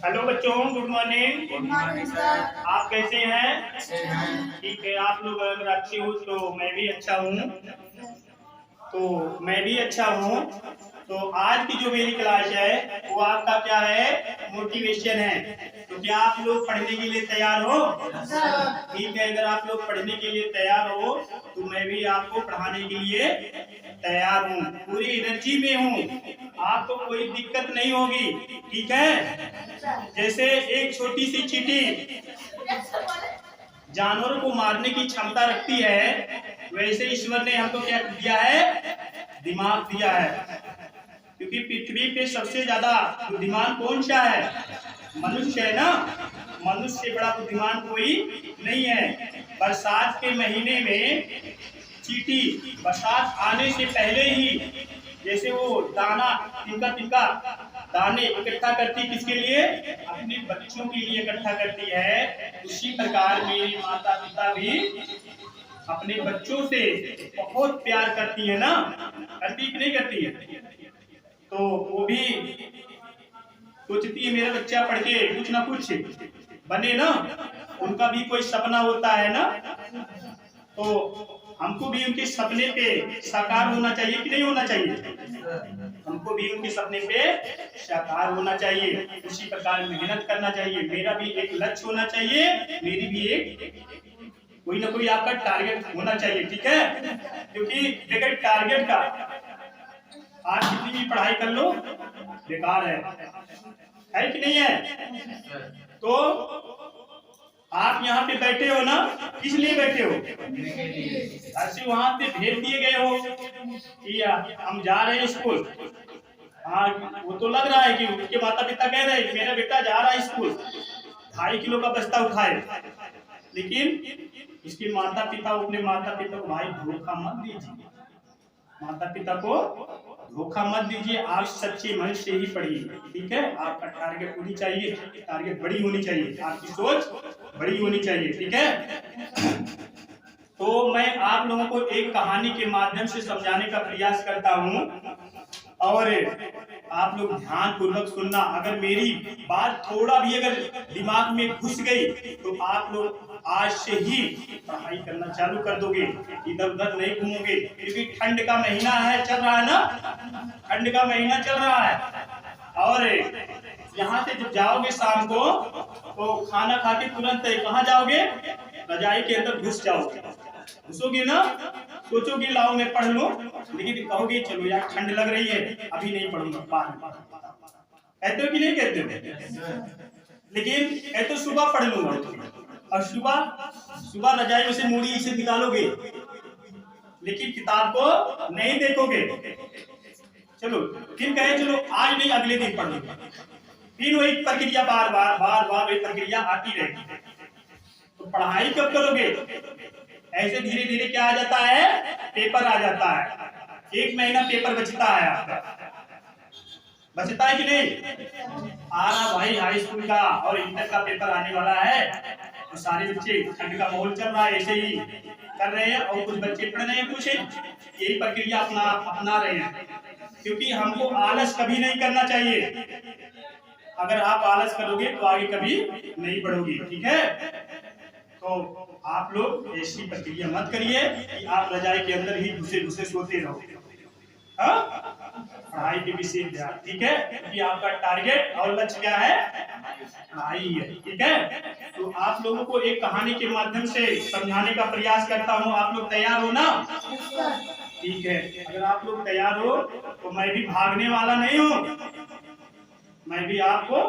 Hello बच्चों, good morning. Good morning sir. आप कैसे हैं? अच्छे हैं। ठीक है, आप लोग अगर अच्छे हो तो मैं भी अच्छा हूँ। तो आज की जो मेरी क्लास है वो आपका क्या है, मोटिवेशन है। तो क्या आप लोग पढ़ने के लिए तैयार हो? ठीक है, अगर आप लोग पढ़ने के लिए तैयार हो तो मैं भी आपको पढ़ाने के लिए तैयार हूँ, पूरी एनर्जी में हूँ। आपको कोई दिक्कत नहीं होगी, ठीक है। जैसे एक छोटी सी चींटी जानवरों को मारने की क्षमता रखती है, वैसे ईश्वर ने हमको क्या दिया है, दिमाग दिया है। क्योंकि पृथ्वी पे सबसे ज्यादा बुद्धिमान कौन सा है? मनुष्य है ना। मनुष्य से बड़ा बुद्धिमान कोई नहीं है। बरसात के महीने में चींटी बरसात आने से पहले ही जैसे वो दाना तिनका तिनका दाने इकट्ठा करती, किसके लिए? अपने बच्चों के लिए इकट्ठा करती है। उसी प्रकार मेरी माता पिता भी अपने बच्चों से बहुत प्यार करती है ना। करती कि नहीं करती है? तो वो भी सोचती है मेरा बच्चा पढ़ के कुछ ना कुछ बने ना। उनका भी कोई सपना होता है ना। तो हमको भी उनके सपने पे साकार होना चाहिए कि नहीं होना चाहिए? हमको भी उनके सपने पे साकार होना चाहिए। उसी प्रकार मेहनत करना चाहिए। मेरा भी एक लक्ष्य होना चाहिए, मेरी भी एक कोई ना कोई आपका टारगेट होना चाहिए, ठीक है। क्योंकि बगैर टारगेट का आज कितनी भी पढ़ाई कर लो बेकार है कि नहीं है? तो आप यहाँ पे बैठे हो ना, किस लिए बैठे हो? घर से वहां पे भेज दिए गए हो कि हम जा रहे हैं स्कूल। हाँ, वो तो लग रहा है कि उनके माता पिता कह रहे हैं कि मेरा बेटा जा रहा है स्कूल, 2.5 किलो का बस्ता उठाए। लेकिन इसके माता पिता अपने माता पिता को भाई धोखा मत दीजिए। माता पिता को धोखा मत दीजिए। आप सच्चे मन से ही पढ़िए, ठीक है। आपका टारगेट होनी चाहिए, टारगेट बड़ी होनी चाहिए, आपकी सोच बड़ी होनी चाहिए, ठीक है। तो मैं आप लोगों को एक कहानी के माध्यम से समझाने का प्रयास करता हूँ और आप लोग ध्यान पूर्वक सुनना। अगर मेरी बात थोड़ा भी अगर दिमाग में घुस गई तो आप लोग आज से ही पढ़ाई करना चालू कर दोगे, इधर उधर नहीं घूमोगे। क्योंकि ठंड का महीना है, चल रहा है ना, ठंड का महीना चल रहा है। और यहाँ से जब जाओगे शाम को तो खाना खा के तुरंत कहाँ जाओगे? रजाई के अंदर घुस जाओगे। घुसोगे ना, सोचोगे लाओ मैं पढ़ लूं, लेकिन कहोगे चलो यार ठंड लग रही है, अभी नहीं पढ़ूंगा, बाद में। कहते हो कि नहीं कहते हो? लेकिन कहते हो सुबह पढ़ लूंगा, और सुबह रजाई में से मूड़ी से निकालोगे, लेकिन किताब को नहीं देखोगे। चलो फिर कहे चलो आज नहीं अगले दिन पढ़ लूंगा, फिर वही प्रक्रिया बार बार वही प्रक्रिया आती रहेगी। तो पढ़ाई कब करोगे? ऐसे धीरे धीरे क्या आ जाता है, पेपर आ जाता है। 1 महीना पेपर बचता है आपका, बचता है कि नहीं? आ रहा भाई हाई स्कूल का और इंटर का पेपर आने वाला है। तो सारे बच्चे, ठंड का माहौल चल रहा है, ऐसे ही कर रहे हैं और कुछ बच्चे पढ़ रहे हैं, कुछ यही प्रक्रिया अपना रहे हैं। क्योंकि हमको आलस कभी नहीं करना चाहिए। अगर आप आलस करोगे तो आगे कभी नहीं बढ़ोगे, ठीक है। तो आप लोग ऐसी प्रक्रिया मत करिए कि आप रजाई के अंदर ही घुसे घुसे सोते रहो। पढ़ाई के विषय ध्यान, ठीक है। क्योंकि आपका टारगेट और लक्ष्य क्या है? पढ़ाई है, ठीक है। तो आप लोगों को एक कहानी के माध्यम से समझाने का प्रयास करता हूँ। आप लोग तैयार हो ना? ठीक है। अगर आप लोग तैयार हो तो मैं भी भागने वाला नहीं हूँ, मैं भी आपको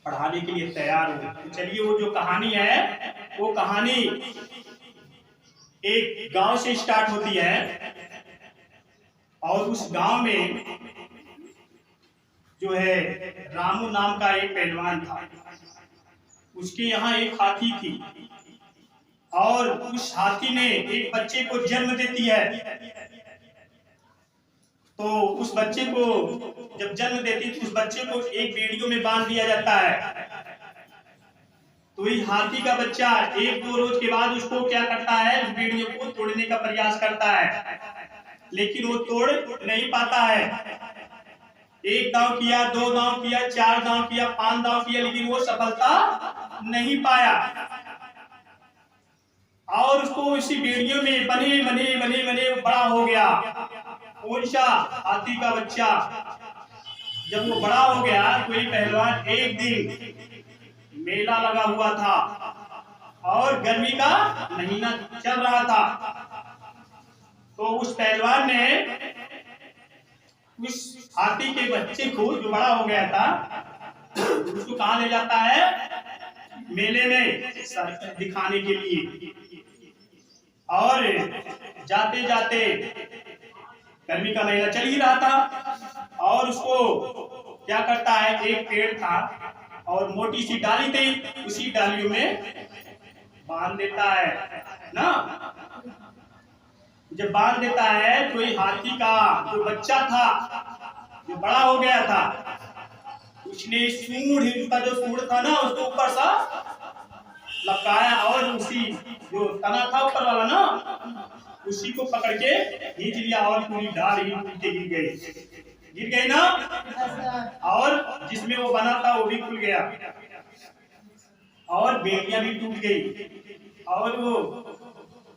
पढ़ाने के लिए तैयार हूँ। तो चलिए, वो जो कहानी है वो कहानी एक गांव से स्टार्ट होती है। और उस गांव में जो है रामू नाम का एक पहलवान था। उसके यहाँ एक हाथी थी और उस हाथी ने एक बच्चे को जन्म देती है। तो उस बच्चे को जब जन्म देती तो उस बच्चे को एक बेड़ियों में बांध दिया जाता है। तो ये हाथी का बच्चा 1-2 रोज के बाद उसको क्या करता है, उस बेड़ियों को तोड़ने का प्रयास करता है, लेकिन वो तोड़ नहीं पाता है। एक दांव किया, 2 दांव किया, 4 दांव किया, 5 दांव किया, लेकिन वो सफलता नहीं पाया। और उसको उसी बेड़ियों में बने बने बने बने बड़ा हो गया। कौन सा? हाथी का बच्चा। जब वो बड़ा हो गया तो ये पहलवान एक दिन मेला लगा हुआ था और गर्मी का महीना चल रहा था, तो उस पहलवान ने उस हाथी के बच्चे को, जो बड़ा हो गया था, उसको कहाँ ले जाता है? मेले में दिखाने के लिए। और जाते जाते गर्मी का महीना चल ही रहा था और उसको क्या करता है, एक पेड़ था और मोटी सी डाली थी, उसी डालियों में बांध देता है ना। जब बांध देता है तो ये हाथी का जो बच्चा था, जो बड़ा हो गया था, उसने सूंड, उसका जो सूंड था ना, उसको ऊपर सा लपकाया और उसी जो तना था ऊपर वाला ना, उसी को पकड़ के खींच लिया और पूरी डाल ही नीचे गिर गई ना। और जिसमें वो बना था वो भी खुल गया और बेड़ियां भी टूट गई। और वो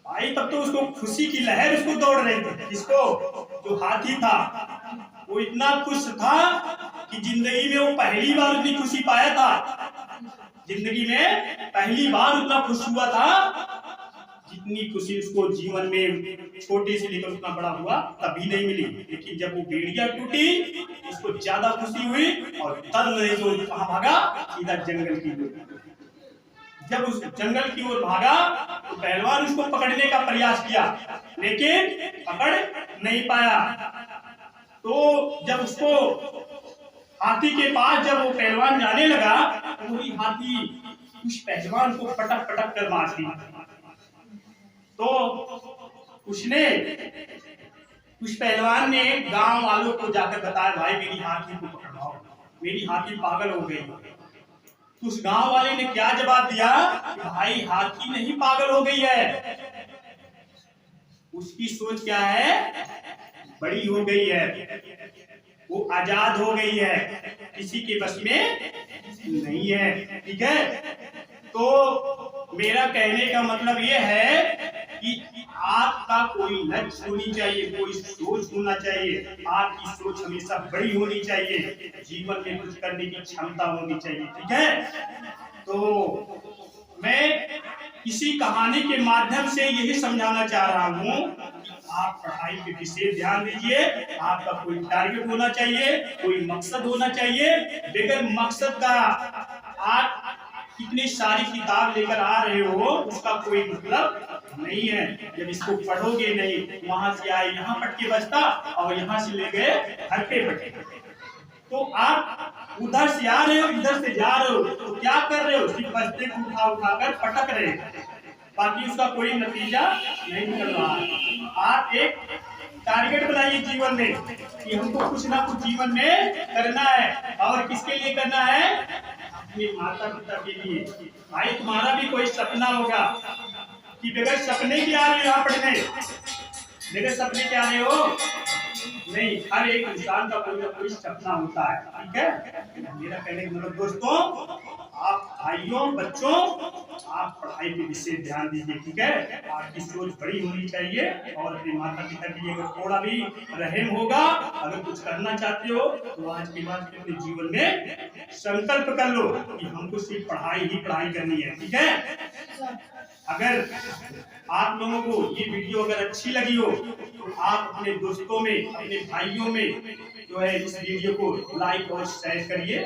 आई तब तो उसको खुशी की लहर उसको दौड़ रही थी। किसको? जो हाथी था, वो इतना खुश था कि जिंदगी में वो पहली बार उतनी खुशी पाया था। जिंदगी में पहली बार उतना खुश हुआ था जितनी खुशी उसको जीवन में छोटे से लेकर उतना बड़ा हुआ कभी नहीं मिली। लेकिन जब वो बेड़ियां टूटी उसको ज्यादा खुशी हुई और तब नहीं तो कहां भागा? सीधा जंगल की ओर। जब उस जंगल की ओर भागा तो पहलवान उसको पकड़ने का प्रयास किया, लेकिन पकड़ नहीं पाया। तो जब उसको हाथी के पास जब वो पहलवान जाने लगा तो वही हाथी उस पहलवान को पटक पटक कर मार दी। तो उसने, उस पहलवान ने गांव वालों को जाकर बताया, भाई मेरी हाथी को पकड़वाओ, मेरी हाथी पागल हो गई। तो उस गांव वाले ने क्या जवाब दिया? भाई हाथी नहीं पागल हो गई है, उसकी सोच क्या है? बड़ी हो गई है, वो आजाद हो गई है, किसी के बस में नहीं है। ठीक है, तो मेरा कहने का मतलब ये है कि आपका कोई लक्ष्य होनी चाहिए, कोई सोच होना चाहिए, आपकी सोच हमेशा बड़ी होनी चाहिए, जीवन में कुछ करने की क्षमता होनी चाहिए। ठीक है, तो मैं इसी कहानी के माध्यम से यही समझाना चाह रहा हूँ, आप पढ़ाई पे विशेष ध्यान दीजिए। आपका कोई टारगेट होना चाहिए, कोई मकसद होना चाहिए। बगैर मकसद का आप कितनी सारी किताब लेकर आ रहे हो उसका कोई मतलब नहीं है। जब इसको पढ़ोगे नहीं, वहां से आए यहाँ पढ़ के बचता और यहाँ से ले गए घर पे पढ़े, तो आप उधर से आ रहे हो इधर से जा रहे हो, तो क्या कर रहे हो? सिर्फ बस्ते को उठा उठा कर पटक रहे हो, बाकी उसका कोई नतीजा नहीं निकल रहा है। आप एक टारगेट बनाइए जीवन में कि हमको कुछ ना कुछ जीवन में करना है, और किसके लिए करना है? अपने माता पिता के लिए। भाई तुम्हारा भी कोई सपना होगा कि बगैर सपने के आ रहे हो यहाँ पढ़ने, बगैर सपने के आ रहे हो नहीं। हर एक इंसान का कोई ना कोई सपना होता है। ठीक है, मेरा कहने का मतलब दोस्तों, आप भाइयों बच्चों, आप पढ़ाई पे विशेष ध्यान दीजिए। ठीक है, आपकी सोच बड़ी होनी चाहिए और अपने माता पिता के लिए अगर थोड़ा भी रहम होगा, अगर कुछ करना चाहते हो तो आज के बाद अपने जीवन में संकल्प कर लो कि हमको सिर्फ पढ़ाई ही पढ़ाई करनी है। ठीक है, अगर आप लोगों को ये वीडियो अगर अच्छी लगी हो तो आप अपने दोस्तों में, अपने भाइयों में जो है इस वीडियो को लाइक और शेयर करिए।